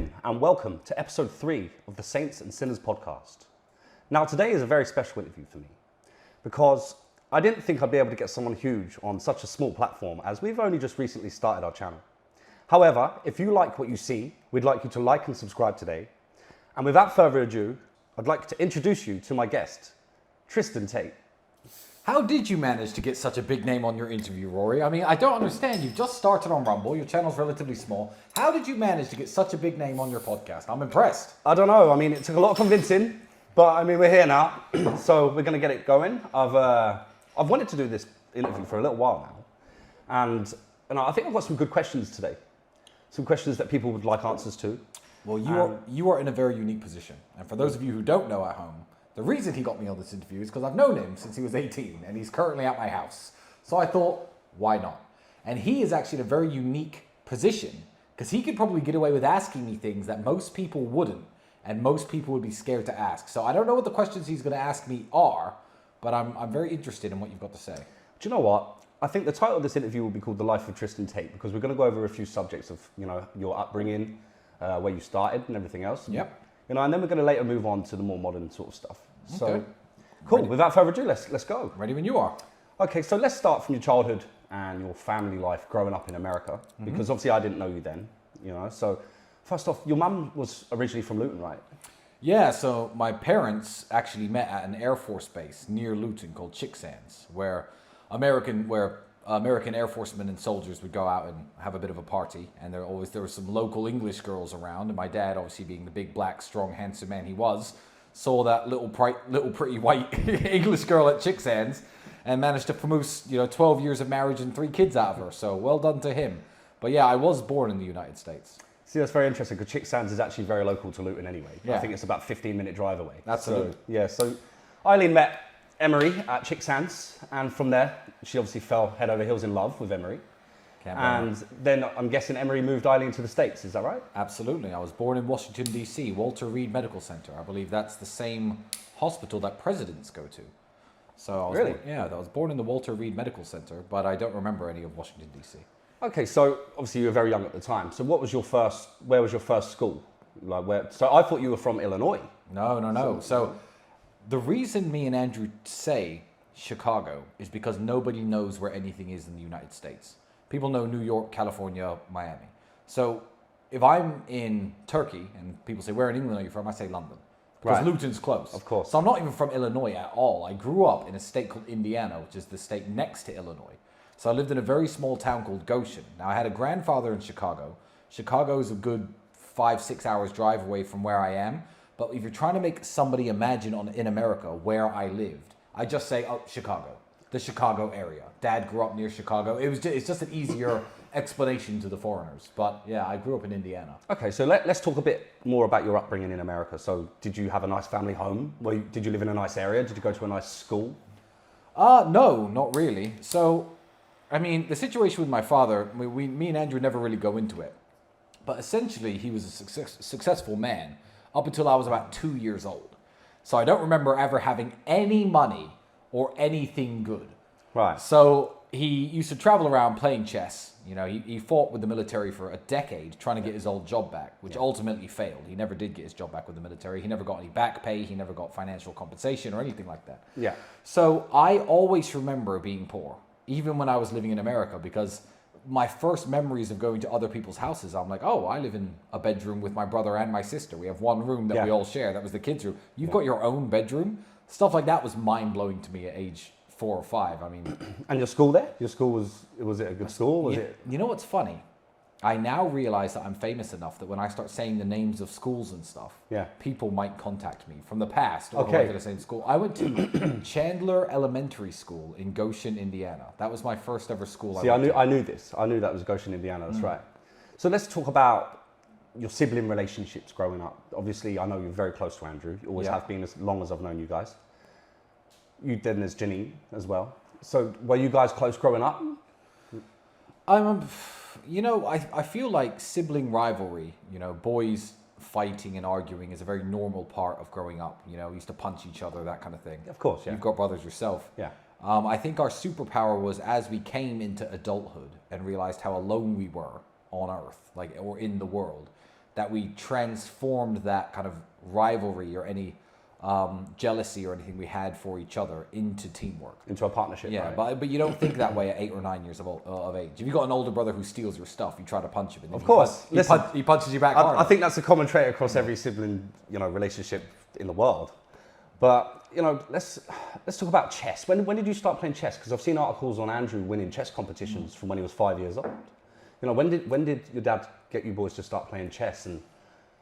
evening and welcome to episode 3 of the Saints and Sinners podcast. Now today is a very special interview for me because I didn't think I'd be able to get someone huge on such a small platform as we've only just recently started our channel. However, if you like what you see, we'd like you to like and subscribe today. And without further ado, I'd like to introduce you to my guest, Tristan Tate. How did you manage to get such a big name on your interview, Rory? I mean, I don't understand. You've just started on Rumble. Your channel's relatively small. How did you manage to get such a big name on your podcast? I'm impressed. I don't know. I mean, it took a lot of convincing, but I mean, we're here now, so we're going to get it going. I've wanted to do this interview for a little while now, and I think I've got some good questions today. Some questions that people would like answers to. Well, you are in a very unique position. And for those of you who don't know at home, the reason he got me on this interview is because I've known him since he was 18 and he's currently at my house. So I thought, why not? And he is actually in a very unique position because he could probably get away with asking me things that most people wouldn't and most people would be scared to ask. So I don't know what the questions he's going to ask me are, but I'm very interested in what you've got to say. Do you know what? I think the title of this interview will be called The Life of Tristan Tate because we're going to go over a few subjects of, your upbringing, where you started and everything else. Yep. And then we're going to later move on to the more modern sort of stuff. Okay. So, cool. Ready. Without further ado, let's go. Ready when you are. Okay, so let's start from your childhood and your family life growing up in America, because obviously I didn't know you then, So, first off, your mum was originally from Luton, right? Yeah, so my parents actually met at an Air Force base near Luton called Chicksands, where American Air Forcemen and soldiers would go out and have a bit of a party, and there were some local English girls around, and my dad, obviously being the big, black, strong, handsome man he was, saw that little pretty white English girl at Chicksands and managed to promote 12 years of marriage and 3 kids out of her. So well done to him. But yeah, I was born in the United States. See, that's very interesting because Chicksands is actually very local to Luton anyway. Yeah. I think it's about a 15-minute drive away. Absolutely. So Eileen met Emery at Chicksands, and from there, she obviously fell head over heels in love with Emery. And then I'm guessing Emery moved Eileen to the States, is that right? Absolutely. I was born in Washington, D.C., Walter Reed Medical Center. I believe that's the same hospital that presidents go to. So I was born in the Walter Reed Medical Center, but I don't remember any of Washington, D.C. Okay, so obviously you were very young at the time. So where was your first school? So I thought you were from Illinois. No. So the reason me and Andrew say Chicago is because nobody knows where anything is in the United States. People know New York, California, Miami. So if I'm in Turkey and people say, where in England are you from? I say London. Because Luton's close. Of course. So I'm not even from Illinois at all. I grew up in a state called Indiana, which is the state next to Illinois. So I lived in a very small town called Goshen. Now I had a grandfather in Chicago. Chicago is a good 5-6 hours drive away from where I am. But if you're trying to make somebody imagine in America where I lived, I just say, Chicago, the Chicago area. Dad grew up near Chicago. It's just an easier explanation to the foreigners. But yeah, I grew up in Indiana. Okay, so let's talk a bit more about your upbringing in America. So did you have a nice family home? Did you live in a nice area? Did you go to a nice school? No, not really. So, I mean, the situation with my father, me and Andrew never really go into it. But essentially, he was a successful man up until I was about 2 years old. So I don't remember ever having any money or anything good. Right. So he used to travel around playing chess. He fought with the military for a decade trying to get his old job back, which ultimately failed. He never did get his job back with the military. He never got any back pay. He never got financial compensation or anything like that. Yeah. So I always remember being poor, even when I was living in America, because my first memories of going to other people's houses, I'm like, I live in a bedroom with my brother and my sister. We have one room that we all share. That was the kids' room. You've got your own bedroom. Stuff like that was mind-blowing to me at age 4 or 5. I mean, and your school there? Your school was it a good school? You know what's funny? I now realize that I'm famous enough that when I start saying the names of schools and stuff, people might contact me from the past or to the same school. I went to Chandler Elementary School in Goshen, Indiana. That was my first ever school. I knew this. I knew that was Goshen, Indiana. That's right. So let's talk about your sibling relationships growing up. Obviously, I know you're very close to Andrew. You always have been as long as I've known you guys. Then there's Janine as well. So were you guys close growing up? I feel like sibling rivalry, boys fighting and arguing is a very normal part of growing up. We used to punch each other, that kind of thing. Of course, yeah. You've got brothers yourself. Yeah. I think our superpower was as we came into adulthood and realized how alone we were on Earth, or in the world, that we transformed that kind of rivalry or any jealousy or anything we had for each other into teamwork. Into a partnership, Yeah, right? but you don't think that way at 8 or 9 years of age. If you've got an older brother who steals your stuff, you try to punch him. And then Of course. he punches you back hard. I think that's a common trait across every sibling, relationship in the world. But, let's talk about chess. When did you start playing chess? Because I've seen articles on Andrew winning chess competitions from when he was 5 years old. When did your dad get you boys to start playing chess? And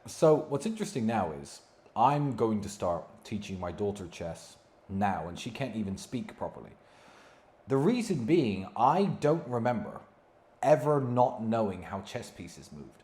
So what's interesting now is I'm going to start teaching my daughter chess now, and she can't even speak properly. The reason being, I don't remember ever not knowing how chess pieces moved.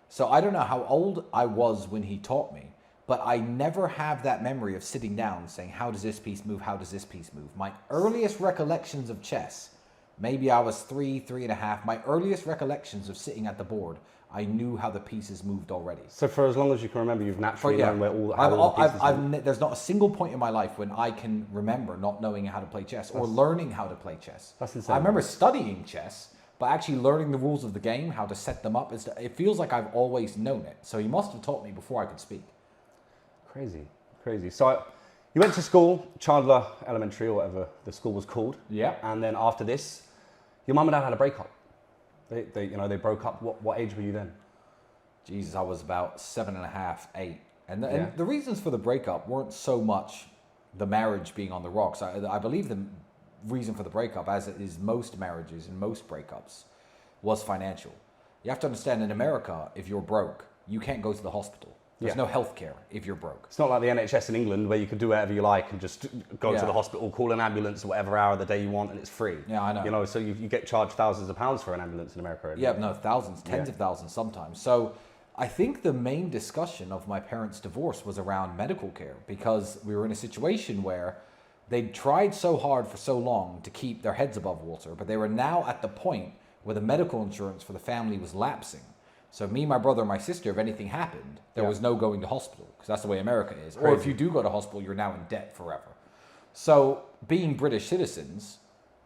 So I don't know how old I was when he taught me, but I never have that memory of sitting down saying, how does this piece move? How does this piece move? My earliest recollections of chess, maybe I was 3.5. My earliest recollections of sitting at the board, I knew how the pieces moved already. so for as long as you can remember, you've naturally known where all the pieces move. There's not a single point in my life when I can remember not knowing how to play chess or learning how to play chess. That's insane. I remember studying chess, but actually learning the rules of the game, how to set them up, it feels like I've always known it. So he must have taught me before I could speak. Crazy. So you went to school, Chandler Elementary or whatever the school was called. Yeah. And then after this, your mum and dad had a breakup. They broke up. What age were you then? Jesus, I was about 7.5, 8. And the reasons for the breakup weren't so much the marriage being on the rocks. I believe the reason for the breakup, as it is most marriages and most breakups, was financial. You have to understand, in America, if you're broke, you can't go to the hospital. There's no health care if you're broke. It's not like the NHS in England where you can do whatever you like and just go to the hospital, call an ambulance at whatever hour of the day you want and it's free. Yeah, I know. So you get charged thousands of pounds for an ambulance in America. Yeah, no, thousands, tens of thousands sometimes. So I think the main discussion of my parents' divorce was around medical care, because we were in a situation where they'd tried so hard for so long to keep their heads above water, but they were now at the point where the medical insurance for the family was lapsing. So me, my brother, and my sister, if anything happened, there was no going to hospital, because that's the way America is. Or if you do go to hospital, you're now in debt forever. So being British citizens,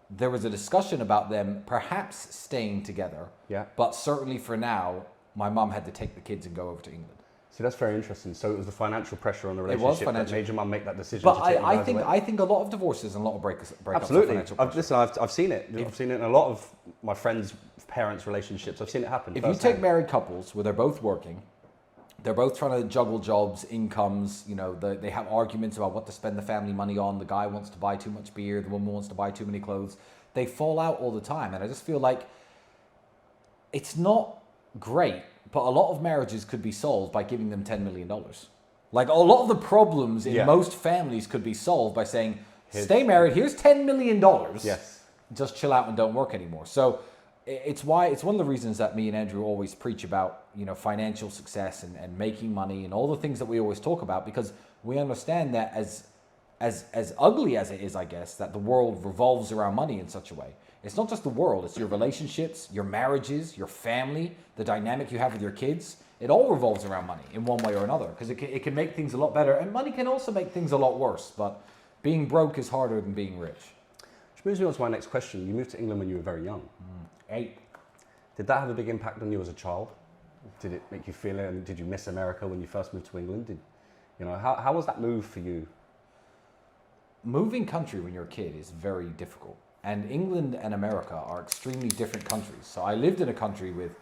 there was a discussion about them perhaps staying together. Yeah. But certainly for now, my mum had to take the kids and go over to England. See, that's very interesting. So it was the financial pressure on the relationship that made your mum make that decision. But to take you guys away. I think a lot of divorces and a lot of breakups Absolutely. are financial pressure. I've seen it. I've seen it in a lot of my friends' parents' relationships. I've seen it happen. If you take married couples where they're both working, they're both trying to juggle jobs, incomes, they have arguments about what to spend the family money on. The guy wants to buy too much beer, the woman wants to buy too many clothes. They fall out all the time. And I just feel like it's not great, but a lot of marriages could be solved by giving them $10 million. Like, a lot of the problems in most families could be solved by saying, stay married, here's $10 million. Yes. Just chill out and don't work anymore. So it's one of the reasons that me and Andrew always preach about, financial success and making money and all the things that we always talk about, because we understand that as ugly as it is, I guess, that the world revolves around money in such a way. It's not just the world, it's your relationships, your marriages, your family, the dynamic you have with your kids. It all revolves around money in one way or another, because it can make things a lot better, and money can also make things a lot worse, but being broke is harder than being rich. Which moves me on to my next question. You moved to England when you were very young. 8. Did that have a big impact on you as a child? Did it make you feel it? And did you miss America when you first moved to England? How was that move for you? Moving country when you're a kid is very difficult. And England and America are extremely different countries. So I lived in a country with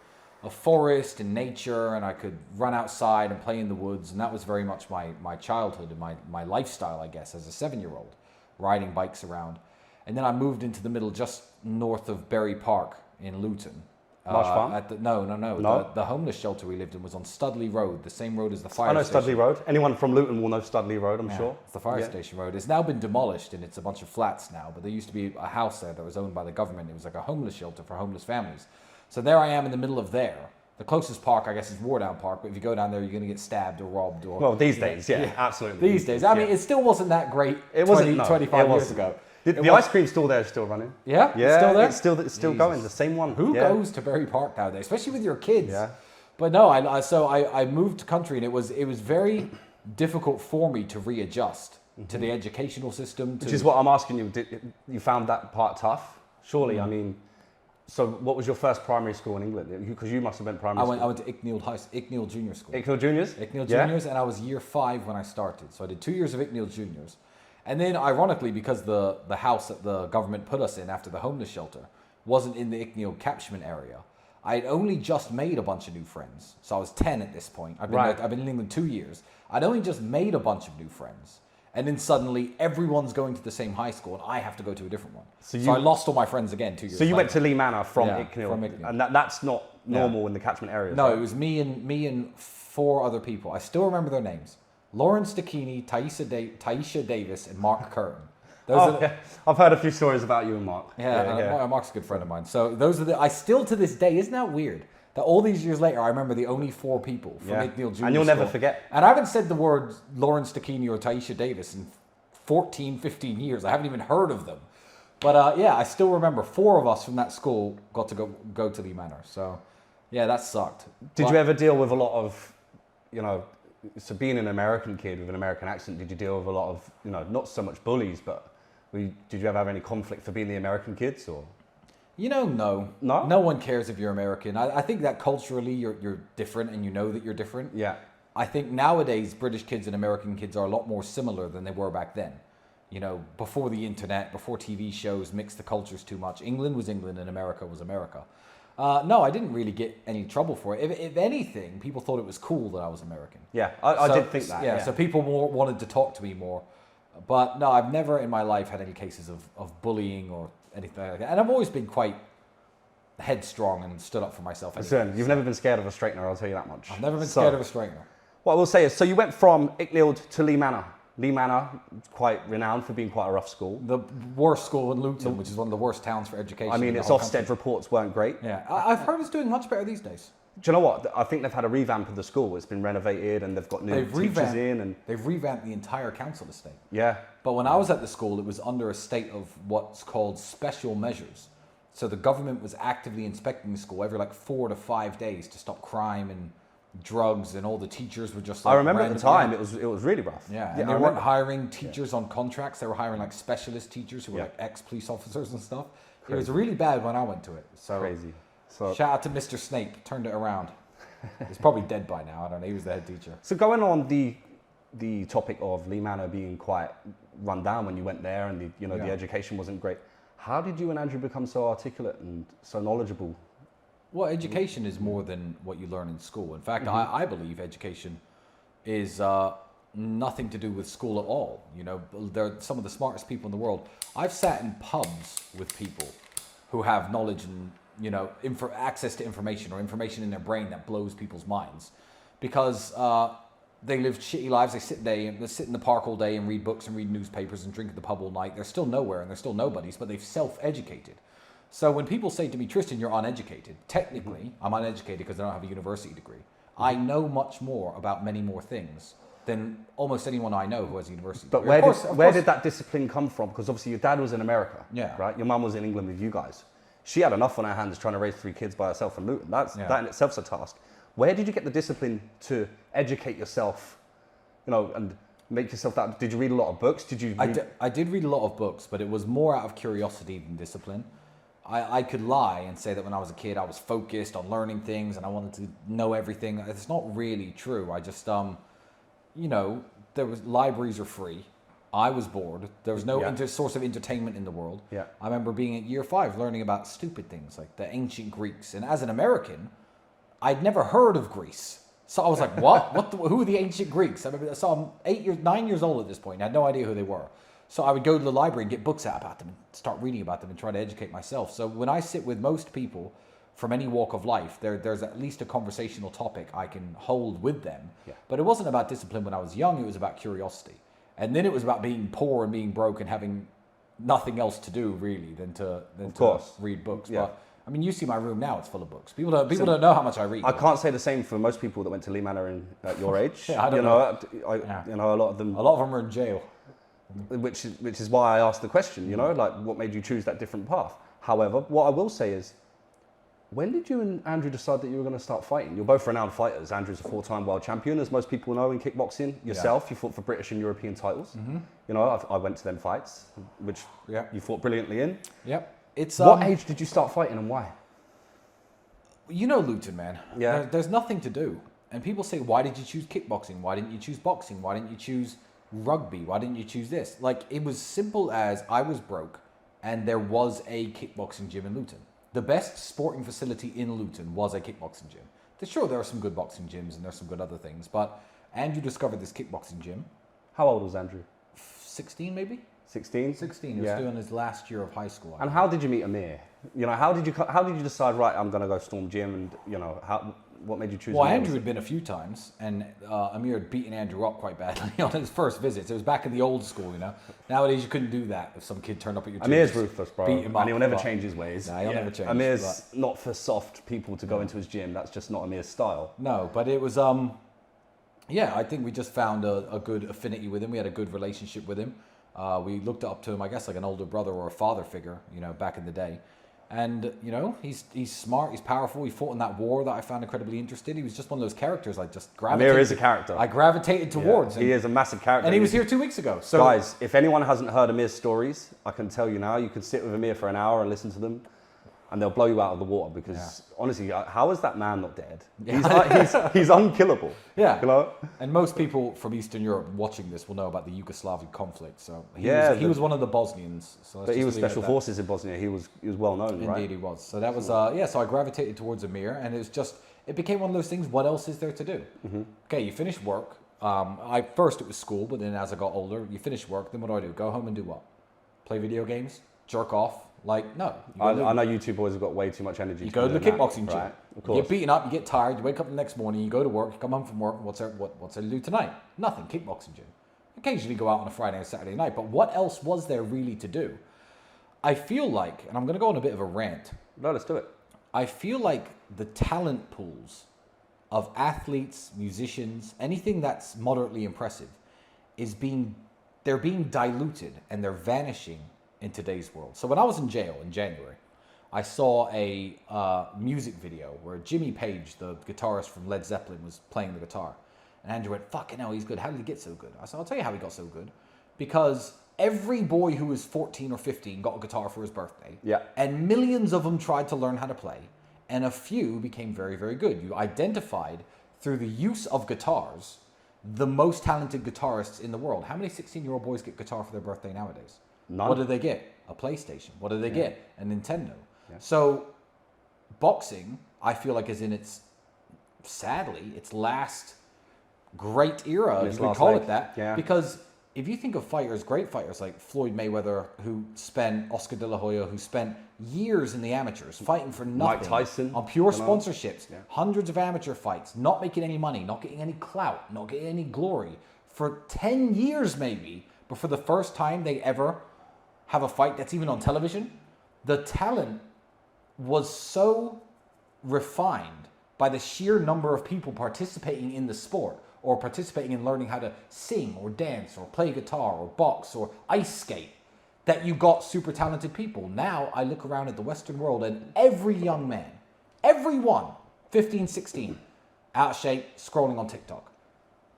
a forest and nature, and I could run outside and play in the woods. And that was very much my childhood and my lifestyle, I guess, as a 7-year-old, riding bikes around. And then I moved into the middle, just north of Bury Park in Luton. Marsh Farm? No. The homeless shelter we lived in was on Studley Road, the same road as the fire station. I know Studley Road. Anyone from Luton will know Studley Road, I'm sure. It's the fire station road. It's now been demolished and it's a bunch of flats now, but there used to be a house there that was owned by the government. It was like a homeless shelter for homeless families. So there I am in the middle of there. The closest park, I guess, is Wardown Park, but if you go down there, you're going to get stabbed or robbed. Well, these days, absolutely. These days. I mean, it still wasn't that great 25 years ago. The ice cream store there is still running. Yeah? It's still there? It's still going, the same one. Who goes to Bury Park nowadays, especially with your kids? Yeah. But no, I moved to country, and it was very difficult for me to readjust to the educational system. Which is what I'm asking you. You found that part tough? Surely, I mean, So what was your first primary school in England? Because you must have been primary school. I went to Icknield Junior School. Icknield Juniors? Icknield Juniors, and I was year 5 when I started. So I did 2 years of Icknield Juniors. And then, ironically, because the house that the government put us in after the homeless shelter wasn't in the Icknield catchment area, I had only just made a bunch of new friends. So I was 10 at this point. I've been in England 2 years. I'd only just made a bunch of new friends. And then suddenly everyone's going to the same high school and I have to go to a different one. So I lost all my friends again 2 years So you later. went to Lee Manor from Icknield. From Icknield. And that's not normal in the catchment area. No, it was me and 4 other people. I still remember their names. Lawrence Dakini, Taisha Davis, and Mark Curtin. I've heard a few stories about you and Mark. Mark's a good friend of mine. So those are I still to this day, isn't that weird? That all these years later, I remember the only 4 people from Icknield Junior And you'll School. never forget. And I haven't said the word Lawrence Dakini or Taisha Davis in 14, 15 years. I haven't even heard of them. But I still remember 4 of us from that school got to go to Lee Manor. So yeah, that sucked. Did you ever deal with a lot of, so being an American kid with an American accent, did you deal with a lot of, not so much bullies, but did you ever have any conflict for being the American kids or? No. No one cares if you're American. I think that culturally you're different and you know that you're different. Yeah. I think nowadays British kids and American kids are a lot more similar than they were back then. Before the internet, before TV shows mixed the cultures too much. England was England and America was America. No, I didn't really get any trouble for it. If anything, people thought it was cool that I was American. Yeah, I did think that. Yeah, so people wanted to talk to me more. But no, I've never in my life had any cases of bullying or anything like that. And I've always been quite headstrong and stood up for myself. Anyway, you've never been scared of a straightener, I'll tell you that much. I've never been scared of a straightener. What I will say is, so you went from Icknield to Lee Manor. Lee Manor, quite renowned for being quite a rough school. The worst school in Luton, which is one of the worst towns for education. I mean, its Ofsted reports weren't great. Yeah, I've heard it's doing much better these days. Do you know what? I think they've had a revamp of the school. It's been renovated and they've got new teachers in. And they've revamped the entire council estate. Yeah. But when I was at the school, it was under a state of what's called special measures. So the government was actively inspecting the school every 4 to 5 days to stop crime and drugs, and all the teachers were just I remember at the time it was really rough. Yeah, and they weren't hiring teachers on contracts. They were hiring specialist teachers who were ex-police officers and stuff. Crazy. It was really bad when I went to it. So crazy. So shout out to Mr. Snape, turned it around. He's probably dead by now. I don't know. He was the head teacher. So going on the topic of Lee Manor being quite run down when you went there, and the education wasn't great. How did you and Andrew become so articulate and so knowledgeable? Well, education is more than what you learn in school. In fact, I believe education is nothing to do with school at all. They're some of the smartest people in the world. I've sat in pubs with people who have knowledge and access to information or information in their brain that blows people's minds, because they live shitty lives. They sit in the park all day and read books and read newspapers and drink at the pub all night. They're still nowhere and they're still nobodies, but they've self-educated. So when people say to me, Tristan, you're uneducated, technically I'm uneducated because I don't have a university degree. I know much more about many more things than almost anyone I know who has a university degree. But where did that discipline come from? Because obviously your dad was in America, right? Your mum was in England with you guys. She had enough on her hands trying to raise 3 kids by herself in Luton. That in itself is a task. Where did you get the discipline to educate yourself, and make yourself that? Did you read a lot of books? I did read a lot of books, but it was more out of curiosity than discipline. I could lie and say that when I was a kid, I was focused on learning things and I wanted to know everything. It's not really true. I just, libraries are free. I was bored. There was no source of entertainment in the world. Yeah. I remember being at year 5 learning about stupid things like the ancient Greeks. And as an American, I'd never heard of Greece. So I was like, what? Who are the ancient Greeks? I remember, so I'm 9 years old at this point. I had no idea who they were. So I would go to the library and get books out about them and start reading about them and try to educate myself. So when I sit with most people from any walk of life, there's at least a conversational topic I can hold with them. Yeah. But it wasn't about discipline when I was young. It was about curiosity. And then it was about being poor and being broke and having nothing else to do really than to read books. Yeah. But I mean, you see my room now; it's full of books. People don't know how much I read. I can't say the same for most people that went to Lee Manor at your age. I don't know. A lot of them. A lot of them are in jail. Which is why I asked the question. What made you choose that different path? However, what I will say is, when did you and Andrew decide that you were going to start fighting? You're both renowned fighters. Andrew's a 4-time world champion, as most people know in kickboxing. Yourself, you fought for British and European titles. Mm-hmm. I went to them fights, which you fought brilliantly in. Yep. It's What age did you start fighting and why? You know Luton, man. Yeah. There's nothing to do. And people say, why did you choose kickboxing? Why didn't you choose boxing? Why didn't you choose rugby? Why didn't you choose this? Like, it was simple as I was broke and there was a kickboxing gym in Luton. The best sporting facility in Luton was a kickboxing gym. Sure, there are some good boxing gyms and there's some good other things, but Andrew discovered this kickboxing gym. How old was Andrew? 16 maybe? 16? 16. He was doing his last year of high school. And how did you meet Amir? You know, how did you decide, right, I'm going to go storm gym, and, you know, what made you choose Well, Amir? Andrew had been a few times, and Amir had beaten Andrew up quite badly on his first visits. It was back in the old school, you know. Nowadays, you couldn't do that if some kid turned up at your gym. Amir's ruthless, bro. Beat him up, and he'll never change his ways. Nah, he'll never change. Amir's not for soft people to go into his gym. That's just not Amir's style. No, but it was, yeah, I think we just found a good affinity with him. We had a good relationship with him. We looked up to him, I guess, like an older brother or a father figure, you know, back in the day. And, you know, he's smart, he's powerful. He fought in that war that I found incredibly interesting. He was just one of those characters I just gravitated. Amir is a character. I gravitated towards. He is a massive character. And he was here 2 weeks ago. So guys, if anyone hasn't heard Amir's stories, I can tell you now, you can sit with Amir for an hour and listen to them, and they'll blow you out of the water, because honestly, how is that man not dead? He's unkillable. Yeah. You know? And most people from Eastern Europe watching this will know about the Yugoslavian conflict. So he was one of the Bosnians. So but he was special forces in Bosnia. He was well known, right? Indeed, he was. So that was so I gravitated towards Amir, and it became one of those things. What else is there to do? Mm-hmm. Okay, you finish work. First it was school, but then as I got older, you finish work. Then what do? Go home and do what? Play video games? Jerk off? Like, no. I know you two boys have got way too much energy. You go to the kickboxing gym. Right? Of course. You get beaten up, you get tired, you wake up the next morning, you go to work, you come home from work, what's there to do tonight? Nothing, kickboxing gym. Occasionally go out on a Friday and Saturday night, but what else was there really to do? I feel like, and I'm going to go on a bit of a rant. No, let's do it. I feel like the talent pools of athletes, musicians, anything that's moderately impressive, they're being diluted and they're vanishing in today's world. So when I was in jail in January, I saw a music video where Jimmy Page, the guitarist from Led Zeppelin, was playing the guitar. And Andrew went, fucking hell, he's good. How did he get so good? I said, I'll tell you how he got so good. Because every boy who was 14 or 15 got a guitar for his birthday. Yeah. And millions of them tried to learn how to play. And a few became very, very good. You identified through the use of guitars the most talented guitarists in the world. How many 16-year-old boys get guitar for their birthday nowadays? None. What do they get? A PlayStation. What do they get? A Nintendo. Yeah. So boxing, I feel like, is in its last great era, if you could call it that. Yeah. Because if you think of fighters, great fighters like Floyd Mayweather, Oscar De La Hoya, who spent years in the amateurs fighting for nothing. Mike Tyson. On pure sponsorships. Yeah. Hundreds of amateur fights, not making any money, not getting any clout, not getting any glory. For 10 years maybe, but for the first time they ever have a fight that's even on television, the talent was so refined by the sheer number of people participating in the sport or participating in learning how to sing or dance or play guitar or box or ice skate that you got super talented people. Now I look around at the Western world and every young man, everyone, 15, 16, out of shape, scrolling on TikTok.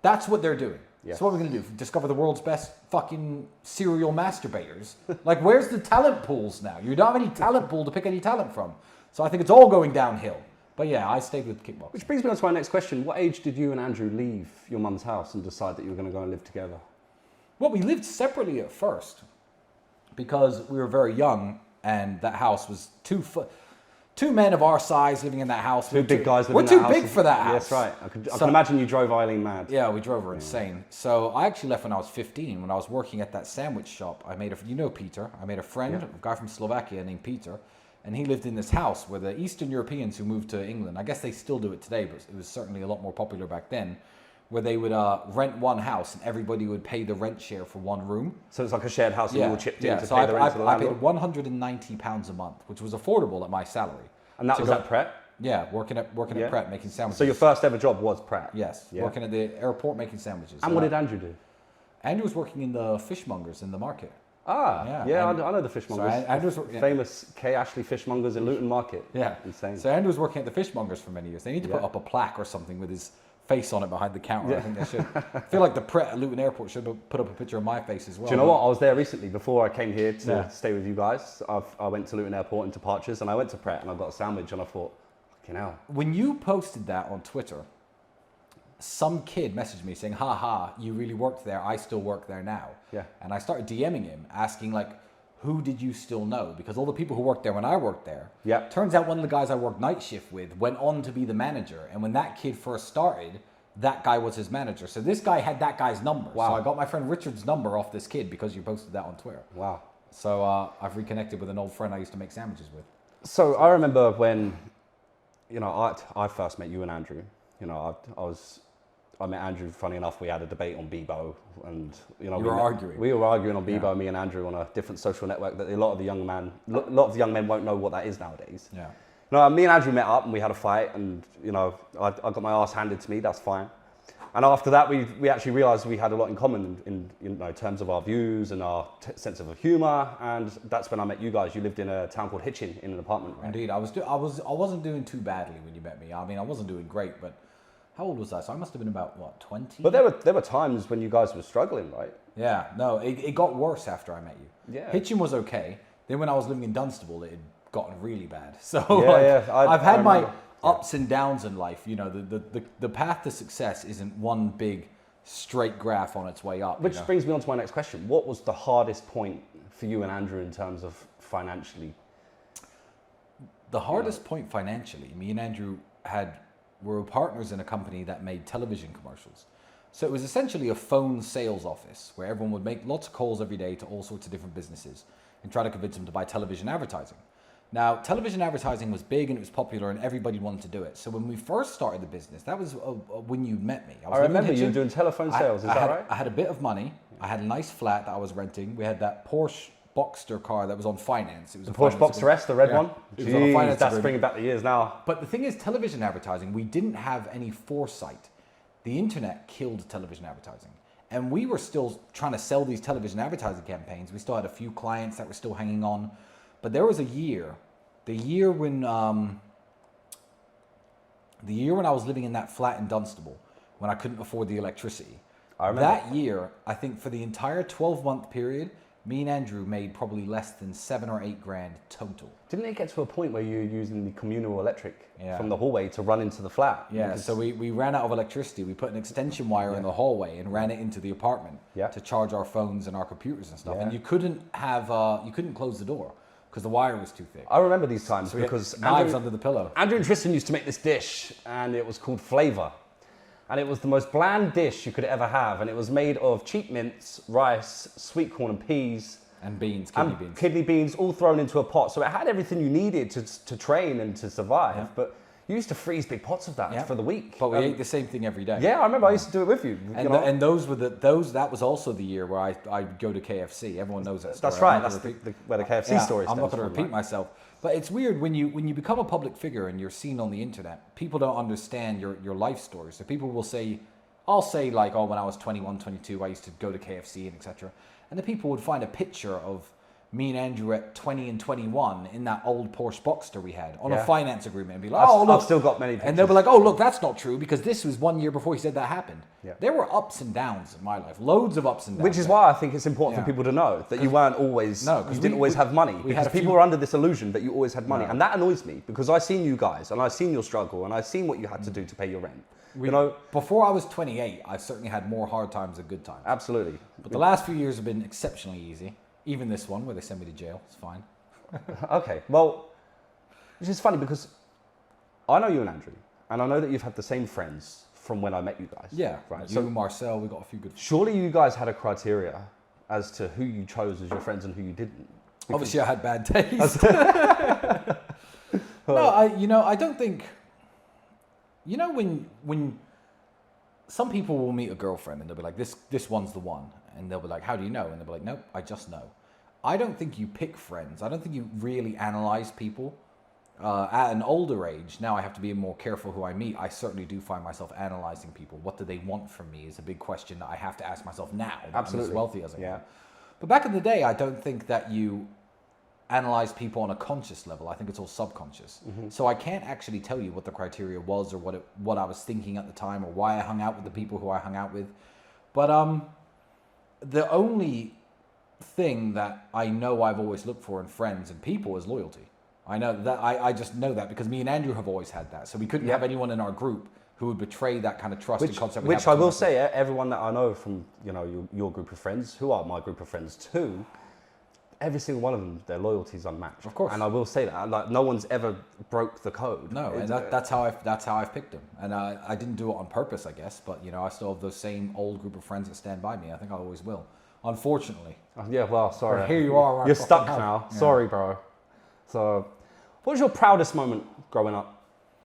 That's what they're doing. Yes. So what are we going to do? Discover the world's best fucking serial masturbators? Like, where's the talent pools now? You don't have any talent pool to pick any talent from. So I think it's all going downhill. But yeah, I stayed with kickboxing. Which brings me on to my next question. What age did you and Andrew leave your mum's house and decide that you were going to go and live together? Well, we lived separately at first because we were very young and that house was two men of our size living in that house. Two big guys living in that house. We're too big for that house. Yes, right. I can imagine you drove Eileen mad. Yeah, we drove her insane. So I actually left when I was 15. When I was working at that sandwich shop, you know Peter. I made a friend, a guy from Slovakia named Peter. And he lived in this house where the Eastern Europeans who moved to England, I guess they still do it today, but it was certainly a lot more popular back then, where they would rent one house and everybody would pay the rent share for one room. So it's like a shared house and you all chipped in to so pay the rent to the landlord? I paid £190 a month, which was affordable at my salary. And that was at Pret? Yeah, working at Pret making sandwiches. So your first ever job was Pret? Yes, working at the airport making sandwiches. And what did Andrew do? Andrew was working in the fishmongers in the market. I know the fishmongers. So famous K. Ashley fishmongers in Luton Market. Yeah. Insane. So Andrew was working at the fishmongers for many years. They need to put up a plaque or something with his face on it behind the counter. I think they should. I feel like the Pret at Luton Airport should have put up a picture of my face as well. Do you know what? I was there recently before I came here to stay with you guys. I went to Luton Airport in departures, and I went to Pret and I got a sandwich, and I thought, fucking hell. When you posted that on Twitter, some kid messaged me saying, "Ha ha, you really worked there. I still work there now." Yeah. And I started DMing him, asking like, who did you still know? Because all the people who worked there when I worked there, turns out one of the guys I worked night shift with went on to be the manager. And when that kid first started, that guy was his manager. So this guy had that guy's number. Wow. So I got my friend Richard's number off this kid because you posted that on Twitter. Wow. So I've reconnected with an old friend I used to make sandwiches with. So I remember when, I first met you and Andrew. I met Andrew, funny enough, we had a debate on Bebo, and you were arguing. We were arguing on Bebo, me and Andrew, on a different social network that a lot of the young men won't know what that is nowadays. Yeah. Me and Andrew met up and we had a fight, and I got my ass handed to me. That's fine. And after that, we actually realised we had a lot in common in terms of our views and our sense of humour. And that's when I met you guys. You lived in a town called Hitchin in an apartment, right? Indeed, I wasn't doing too badly when you met me. I mean, I wasn't doing great, but. How old was I? So I must have been about, 20? But there were times when you guys were struggling, right? Yeah, no, it got worse after I met you. Yeah. Hitchin was okay. Then when I was living in Dunstable, it had gotten really bad. So I've had my ups and downs in life. The path to success isn't one big straight graph on its way up. Which brings me on to my next question. What was the hardest point for you and Andrew in terms of financially? The hardest point financially, me and Andrew were partners in a company that made television commercials. So it was essentially a phone sales office where everyone would make lots of calls every day to all sorts of different businesses and try to convince them to buy television advertising. Now, television advertising was big and it was popular and everybody wanted to do it. So when we first started the business, that was when you met me. I remember you doing telephone sales, is that right? I had a bit of money. I had a nice flat that I was renting. We had that Porsche Boxster car that was on finance. It was the Porsche Boxster S, the red one? It was on a finance that's agreement. bringing back the years now. But the thing is, television advertising, we didn't have any foresight. The internet killed television advertising. And we were still trying to sell these television advertising campaigns. We still had a few clients that were still hanging on. But there was the year when I was living in that flat in Dunstable, when I couldn't afford the electricity. I remember. That year, I think for the entire 12-month period, me and Andrew made probably less than $7 or $8 grand total. Didn't it get to a point where you were using the communal electric from the hallway to run into the flat? Yeah, so we ran out of electricity. We put an extension wire in the hallway and ran it into the apartment to charge our phones and our computers and stuff. And you couldn't close the door because the wire was too thick. I remember these times because knives under the pillow. Andrew and Tristan used to make this dish, and it was called Flavour. And it was the most bland dish you could ever have. And it was made of cheap mince, rice, sweet corn and peas. And beans, kidney beans, all thrown into a pot. So it had everything you needed to train and to survive. Yeah. But you used to freeze big pots of that for the week. But we ate the same thing every day. Yeah, I remember I used to do it with you. And that was also the year where I'd go to KFC. Everyone knows that story. That's right. That's where the KFC story I'm not going to repeat myself. But it's weird when you become a public figure and you're seen on the internet, people don't understand your life story. So people will say, I'll say like, oh, when I was 21, 22, I used to go to KFC and etc. And the people would find a picture of me and Andrew at 20 and 21 in that old Porsche Boxster we had on a finance agreement and be like, oh, look. I've still got many pictures. And they'll be like, oh, look, that's not true because this was 1 year before he said that happened. Yeah. There were ups and downs in my life, loads of ups and downs. Which is why I think it's important for people to know that you weren't always, you didn't always have money. Because people were under this illusion that you always had money. No. And that annoys me because I've seen you guys and I've seen your struggle and I've seen what you had to do to pay your rent. Before I was 28, I certainly had more hard times than good times. Absolutely. But the last few years have been exceptionally easy. Even this one where they send me to jail, it's fine. Okay, well, which is funny because I know you and Andrew, and I know that you've had the same friends from when I met you guys. Yeah, right. So Marcel, we got a few good friends. Surely you guys had a criteria as to who you chose as your friends and who you didn't. Obviously, I had bad taste. No, I don't think. When some people will meet a girlfriend and they'll be like, this one's the one. And they'll be like, how do you know? And they'll be like, nope, I just know. I don't think you pick friends. I don't think you really analyze people. At an older age, now I have to be more careful who I meet. I certainly do find myself analyzing people. What do they want from me is a big question that I have to ask myself now. Absolutely. I'm as wealthy as I am. But back in the day, I don't think that you analyze people on a conscious level. I think it's all subconscious. So I can't actually tell you what the criteria was or what I was thinking at the time or why I hung out with the people who I hung out with. But the only thing that I know I've always looked for in friends and people is loyalty. I know that I just know that because me and Andrew have always had that. So we couldn't have anyone in our group who would betray that kind of trust and concept. Which I will say, everyone that I know from your group of friends, who are my group of friends too, every single one of them, their loyalty is unmatched. Of course. And I will say that, like, no one's ever broke the code. No, and that's how I've picked them. And I didn't do it on purpose, I guess. But I still have those same old group of friends that stand by me. I think I always will. Unfortunately. Yeah, well, sorry. But here you are. You're stuck now. Yeah. Sorry, bro. So, what was your proudest moment growing up?